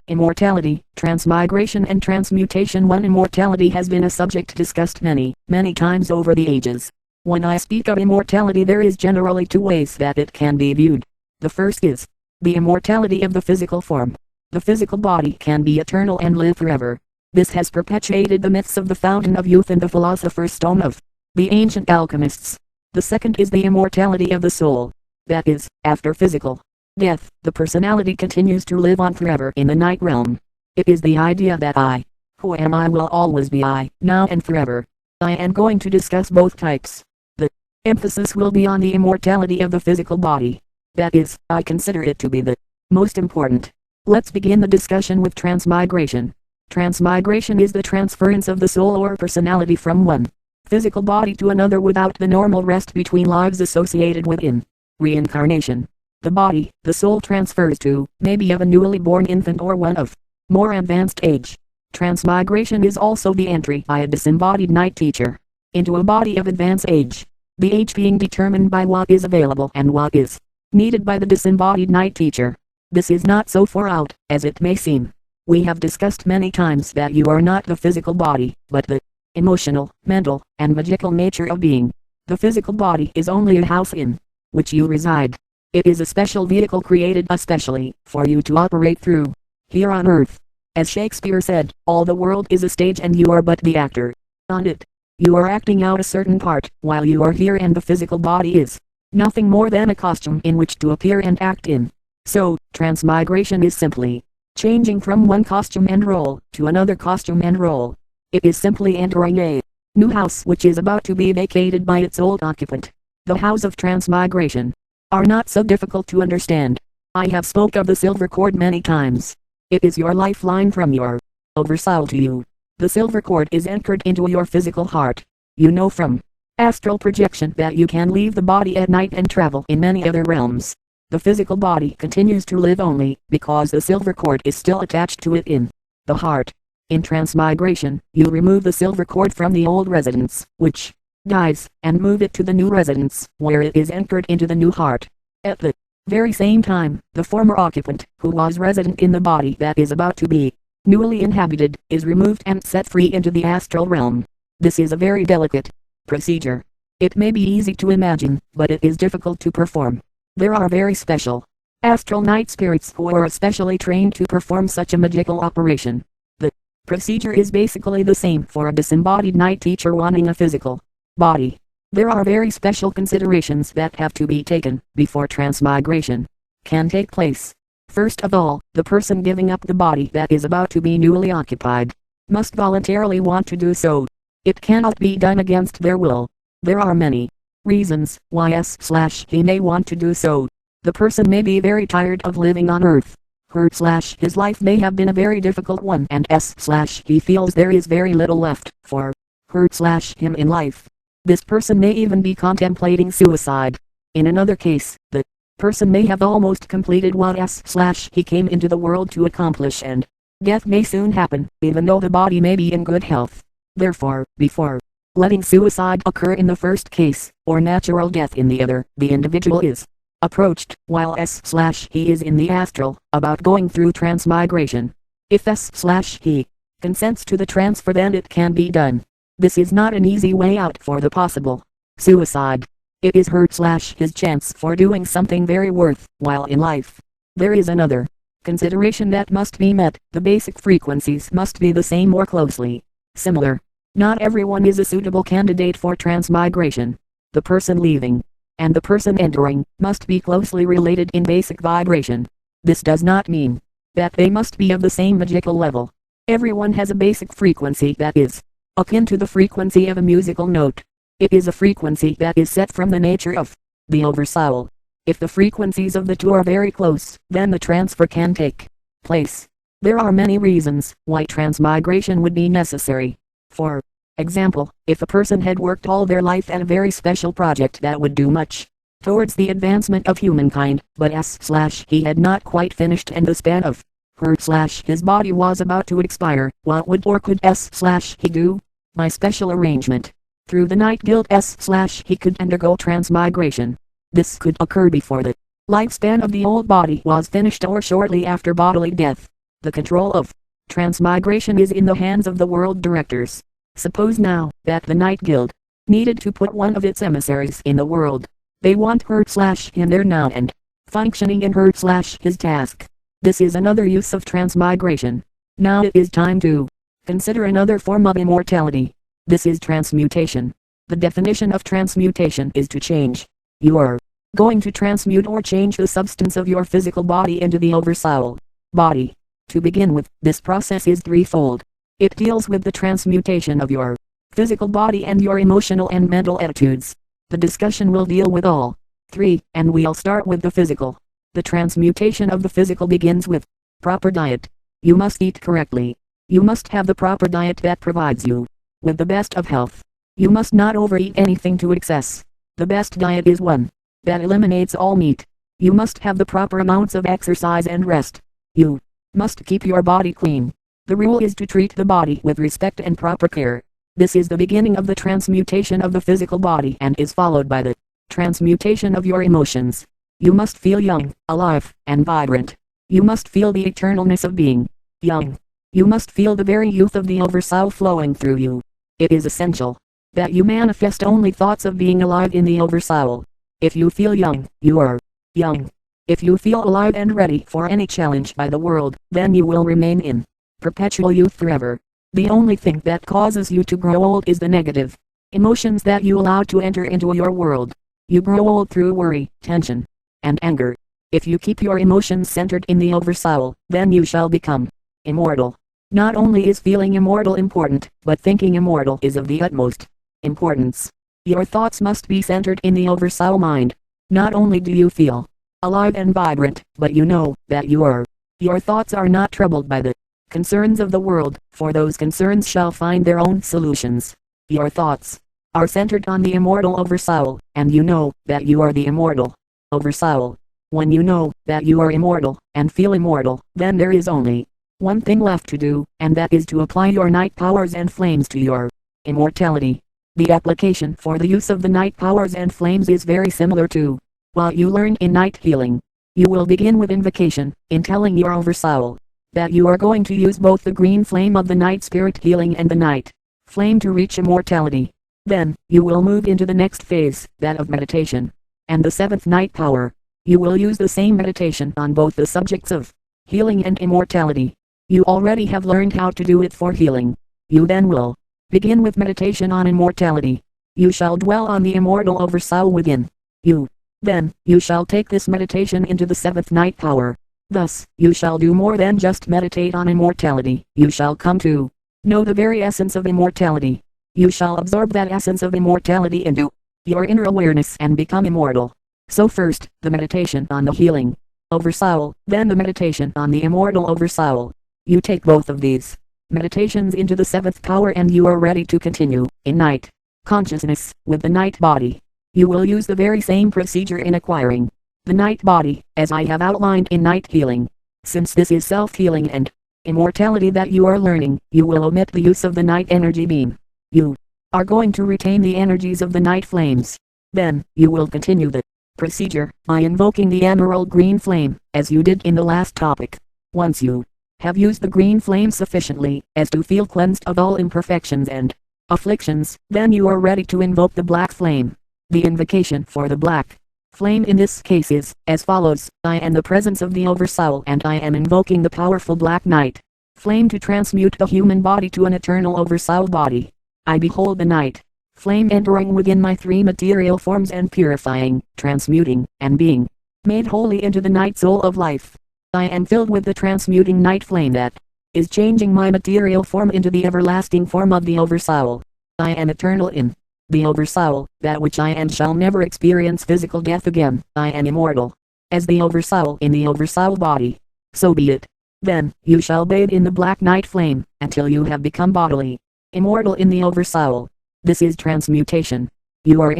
Immortality, transmigration and transmutation. One, immortality has been a subject discussed many times over the ages. When I speak of immortality, there is generally two ways that it can be viewed. The first is the immortality of the physical form. The physical body can be eternal and live forever. This has perpetuated the myths of the fountain of youth and the philosopher's stone of the ancient alchemists. The second is the immortality of the soul. That is, after physical death, the personality continues to live on forever in the night realm. It is the idea that I, who am I, will always be I, now and forever. I am going to discuss both types. The emphasis will be on the immortality of the physical body. That is, I consider it to be the most important. Let's begin the discussion with transmigration. Transmigration is the transference of the soul or personality from one physical body to another without the normal rest between lives associated with reincarnation. The body the soul transfers to may be of a newly born infant or one of more advanced age. Transmigration is also the entry by a disembodied night teacher into a body of advanced age, the age being determined by what is available and what is needed by the disembodied night teacher. This is not so far out as it may seem. We have discussed many times that you are not the physical body, but the emotional, mental, and magical nature of being. The physical body is only a house in which you reside. It is a special vehicle created especially for you to operate through here on earth. As Shakespeare said, all the world is a stage and you are but the actor on it. You are acting out a certain part while you are here, and the physical body is nothing more than a costume in which to appear and act in. So, transmigration is simply changing from one costume and role to another costume and role. It is simply entering a new house which is about to be vacated by its old occupant. The house of transmigration are not so difficult to understand. I have spoke of the silver cord many times. It is your lifeline from your oversoul to you. The silver cord is anchored into your physical heart. You know from astral projection that you can leave the body at night and travel in many other realms. The physical body continues to live only because the silver cord is still attached to it in the heart. In transmigration, you remove the silver cord from the old residence, which dies, and move it to the new residence, where it is anchored into the new heart. At the very same time, the former occupant, who was resident in the body that is about to be newly inhabited, is removed and set free into the astral realm. This is a very delicate procedure. It may be easy to imagine, but it is difficult to perform. There are very special astral night spirits who are especially trained to perform such a magical operation. The procedure is basically the same for a disembodied night teacher wanting a physical body. There are very special considerations that have to be taken before transmigration can take place. First of all, the person giving up the body that is about to be newly occupied must voluntarily want to do so. It cannot be done against their will. There are many reasons why he may want to do so. The person may be very tired of living on earth. His life may have been a very difficult one, and he feels there is very little left for him in life. This person may even be contemplating suicide. In another case, the person may have almost completed what he came into the world to accomplish, and death may soon happen, even though the body may be in good health. Therefore, before letting suicide occur in the first case, or natural death in the other, the individual is approached, while he is in the astral, about going through transmigration. If he consents to the transfer, then it can be done. This is not an easy way out for the possible suicide. It is his chance for doing something very worthwhile in life. There is another consideration that must be met. The basic frequencies must be the same or closely similar. Not everyone is a suitable candidate for transmigration. The person leaving and the person entering must be closely related in basic vibration. This does not mean that they must be of the same magical level. Everyone has a basic frequency that is akin to the frequency of a musical note. It is a frequency that is set from the nature of the oversoul. If the frequencies of the two are very close, then the transfer can take place. There are many reasons why transmigration would be necessary. For example, if a person had worked all their life at a very special project that would do much towards the advancement of humankind, but he had not quite finished and the span of his body was about to expire, what would or could he do? By special arrangement, through the night guild he could undergo transmigration. This could occur before the lifespan of the old body was finished or shortly after bodily death. The control of transmigration is in the hands of the world directors. Suppose now that the Night Guild needed to put one of its emissaries in the world. They want her/him there now and functioning in her/his task. This is another use of transmigration. Now it is time to consider another form of immortality. This is transmutation. The definition of transmutation is to change. You are going to transmute or change the substance of your physical body into the oversoul body. To begin with, this process is threefold. It deals with the transmutation of your physical body and your emotional and mental attitudes. The discussion will deal with all three, and we'll start with the physical. The transmutation of the physical begins with proper diet. You must eat correctly. You must have the proper diet that provides you with the best of health. You must not overeat anything to excess. The best diet is one that eliminates all meat. You must have the proper amounts of exercise and rest. You must keep your body clean. The rule is to treat the body with respect and proper care. This is the beginning of the transmutation of the physical body and is followed by the transmutation of your emotions. You must feel young, alive, and vibrant. You must feel the eternalness of being young. You must feel the very youth of the oversoul flowing through you. It is essential that you manifest only thoughts of being alive in the oversoul. If you feel young, you are young. If you feel alive and ready for any challenge by the world, then you will remain in perpetual youth forever. The only thing that causes you to grow old is the negative emotions that you allow to enter into your world. You grow old through worry, tension, and anger. If you keep your emotions centered in the oversoul, then you shall become immortal. Not only is feeling immortal important, but thinking immortal is of the utmost importance. Your thoughts must be centered in the oversoul mind. Not only do you feel alive and vibrant, but you know that your thoughts are not troubled by the concerns of the world, for those concerns shall find their own solutions. Your thoughts are centered on the immortal oversoul, and you know that you are the immortal oversoul. When you know that you are immortal, and feel immortal, then there is only one thing left to do, and that is to apply your night powers and flames to your immortality. The application for the use of the night powers and flames is very similar to what you learn in night healing. You will begin with invocation, in telling your oversoul that you are going to use both the green flame of the night spirit healing and the night flame to reach immortality. Then, you will move into the next phase, that of meditation, and the seventh night power. You will use the same meditation on both the subjects of healing and immortality. You already have learned how to do it for healing. You then will begin with meditation on immortality. You shall dwell on the immortal oversoul within you. Then, you shall take this meditation into the seventh night power. Thus, you shall do more than just meditate on immortality. You shall come to know the very essence of immortality. You shall absorb that essence of immortality into your inner awareness and become immortal. So first, the meditation on the healing oversoul, then the meditation on the immortal oversoul. You take both of these meditations into the seventh power and you are ready to continue in night consciousness with the night body. You will use the very same procedure in acquiring the night body, as I have outlined in night healing. Since this is self-healing and immortality that you are learning, you will omit the use of the night energy beam. You are going to retain the energies of the night flames. Then, you will continue the procedure by invoking the emerald green flame, as you did in the last topic. Once you have used the green flame sufficiently as to feel cleansed of all imperfections and afflictions, then you are ready to invoke the black flame. The invocation for the black flame in this case is as follows: I am the presence of the oversoul and I am invoking the powerful black night flame to transmute the human body to an eternal oversoul body. I behold the night flame entering within my three material forms and purifying, transmuting, and being made holy into the night soul of life. I am filled with the transmuting night flame that is changing my material form into the everlasting form of the oversoul. I am eternal in the oversoul, that which I am shall never experience physical death again. I am immortal as the oversoul in the oversoul body. So be it. Then, you shall bathe in the black night flame, until you have become bodily immortal in the oversoul. This is transmutation. You are